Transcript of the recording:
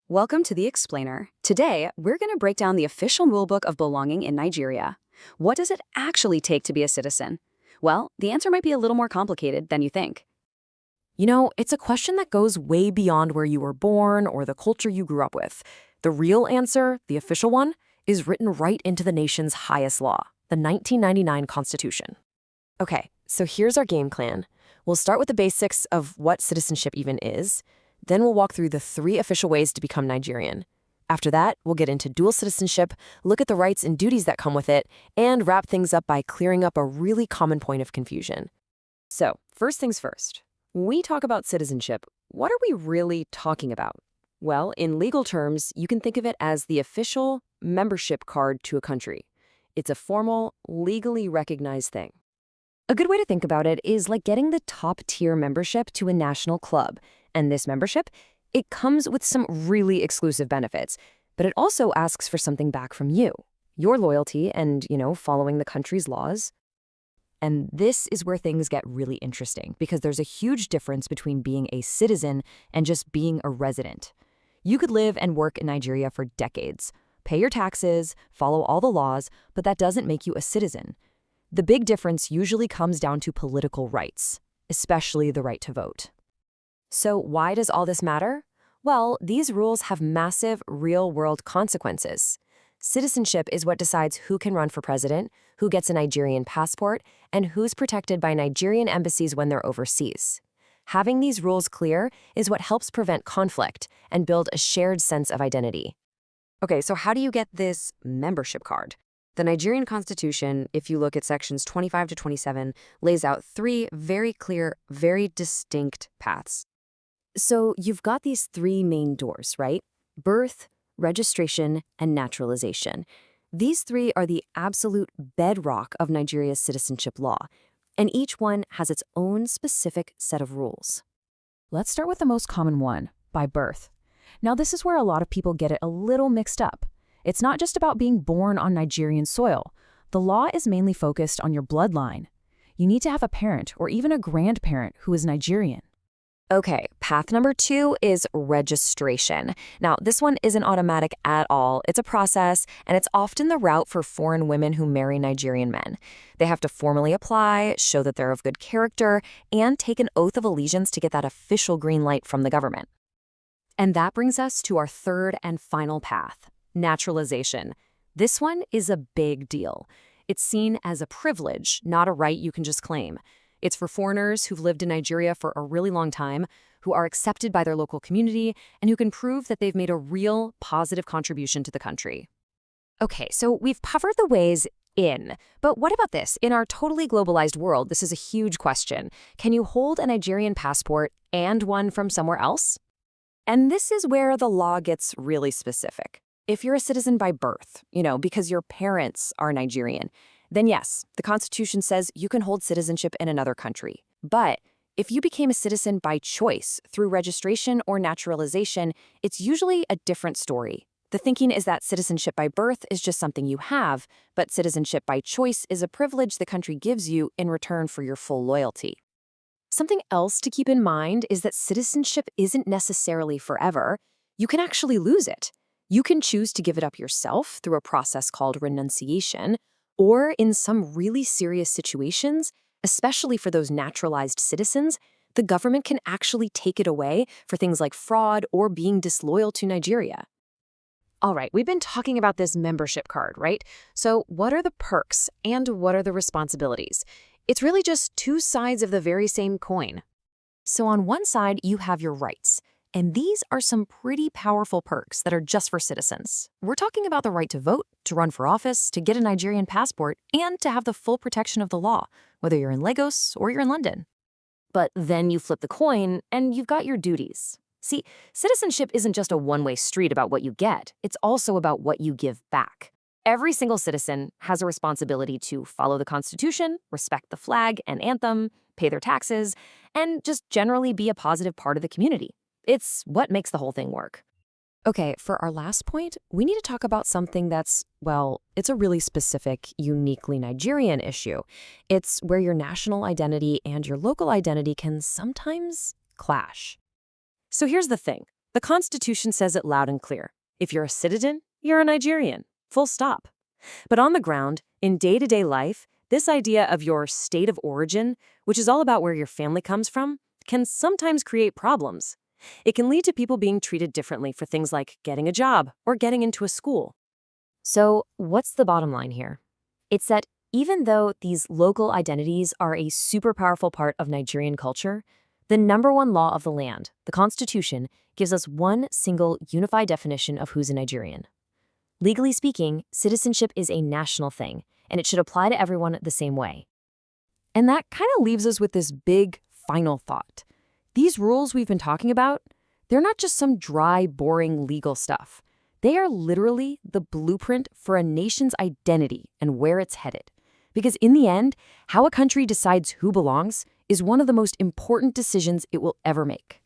Welcome to The Explainer. Today, we're going to break down the official rulebook of belonging in Nigeria. What does it actually take to be a citizen? Well, the answer might be a little more complicated than you think. It's a question that goes way beyond where you were born or the culture you grew up with. The real answer, the official one, is written right into the nation's highest law, the 1999 Constitution. Okay, so here's our game plan. We'll start with the basics of what citizenship even is. Then we'll walk through the 3 official ways to become Nigerian. After that, we'll get into dual citizenship, look at the rights and duties that come with it, and wrap things up by clearing up a really common point of confusion. So, first things first. When we talk about citizenship, what are we really talking about? Well, in legal terms, you can think of it as the official membership card to a country. It's a formal, legally recognized thing. A good way to think about it is like getting the top-tier membership to a national club. And this membership, it comes with some really exclusive benefits, but it also asks for something back from you, your loyalty and, following the country's laws. And this is where things get really interesting because there's a huge difference between being a citizen and just being a resident. You could live and work in Nigeria for decades, pay your taxes, follow all the laws, but that doesn't make you a citizen. The big difference usually comes down to political rights, especially the right to vote. So why does all this matter? Well, these rules have massive real-world consequences. Citizenship is what decides who can run for president, who gets a Nigerian passport, and who's protected by Nigerian embassies when they're overseas. Having these rules clear is what helps prevent conflict and build a shared sense of identity. Okay, so how do you get this membership card? The Nigerian Constitution, if you look at sections 25 to 27, lays out 3 very clear, very distinct paths. So you've got these 3 main doors, right? Birth, registration, and naturalization. These 3 are the absolute bedrock of Nigeria's citizenship law, and each one has its own specific set of rules. Let's start with the most common one, by birth. Now, this is where a lot of people get it a little mixed up. It's not just about being born on Nigerian soil. The law is mainly focused on your bloodline. You need to have a parent or even a grandparent who is Nigerian. Okay, path number 2 is registration. Now, this one isn't automatic at all. It's a process, and it's often the route for foreign women who marry Nigerian men. They have to formally apply, show that they're of good character, and take an oath of allegiance to get that official green light from the government. And that brings us to our 3rd and final path, naturalization. This one is a big deal. It's seen as a privilege, not a right you can just claim. It's for foreigners who've lived in Nigeria for a really long time, who are accepted by their local community, and who can prove that they've made a real positive contribution to the country. Okay, so we've covered the ways in, but what about this? In our totally globalized world, this is a huge question. Can you hold a Nigerian passport and one from somewhere else? And this is where the law gets really specific. If you're a citizen by birth, because your parents are Nigerian, then yes, the Constitution says you can hold citizenship in another country. But if you became a citizen by choice through registration or naturalization, it's usually a different story. The thinking is that citizenship by birth is just something you have, but citizenship by choice is a privilege the country gives you in return for your full loyalty. Something else to keep in mind is that citizenship isn't necessarily forever. You can actually lose it. You can choose to give it up yourself through a process called renunciation, or in some really serious situations, especially for those naturalized citizens, the government can actually take it away for things like fraud or being disloyal to Nigeria. All right, we've been talking about this membership card, right? So what are the perks and what are the responsibilities? It's really just 2 sides of the very same coin. So on one side, you have your rights. And these are some pretty powerful perks that are just for citizens. We're talking about the right to vote, to run for office, to get a Nigerian passport, and to have the full protection of the law, whether you're in Lagos or you're in London. But then you flip the coin, and you've got your duties. See, citizenship isn't just a one-way street about what you get. It's also about what you give back. Every single citizen has a responsibility to follow the Constitution, respect the flag and anthem, pay their taxes, and just generally be a positive part of the community. It's what makes the whole thing work. Okay, for our last point, we need to talk about something that's, it's a really specific, uniquely Nigerian issue. It's where your national identity and your local identity can sometimes clash. So here's the thing. The Constitution says it loud and clear. If you're a citizen, you're a Nigerian. Full stop. But on the ground, in day-to-day life, this idea of your state of origin, which is all about where your family comes from, can sometimes create problems. It can lead to people being treated differently for things like getting a job or getting into a school. So, what's the bottom line here? It's that even though these local identities are a super powerful part of Nigerian culture, the number one law of the land, the Constitution, gives us one single unified definition of who's a Nigerian. Legally speaking, citizenship is a national thing, and it should apply to everyone the same way. And that kind of leaves us with this big final thought. These rules we've been talking about, they're not just some dry, boring legal stuff. They are literally the blueprint for a nation's identity and where it's headed. Because in the end, how a country decides who belongs is one of the most important decisions it will ever make.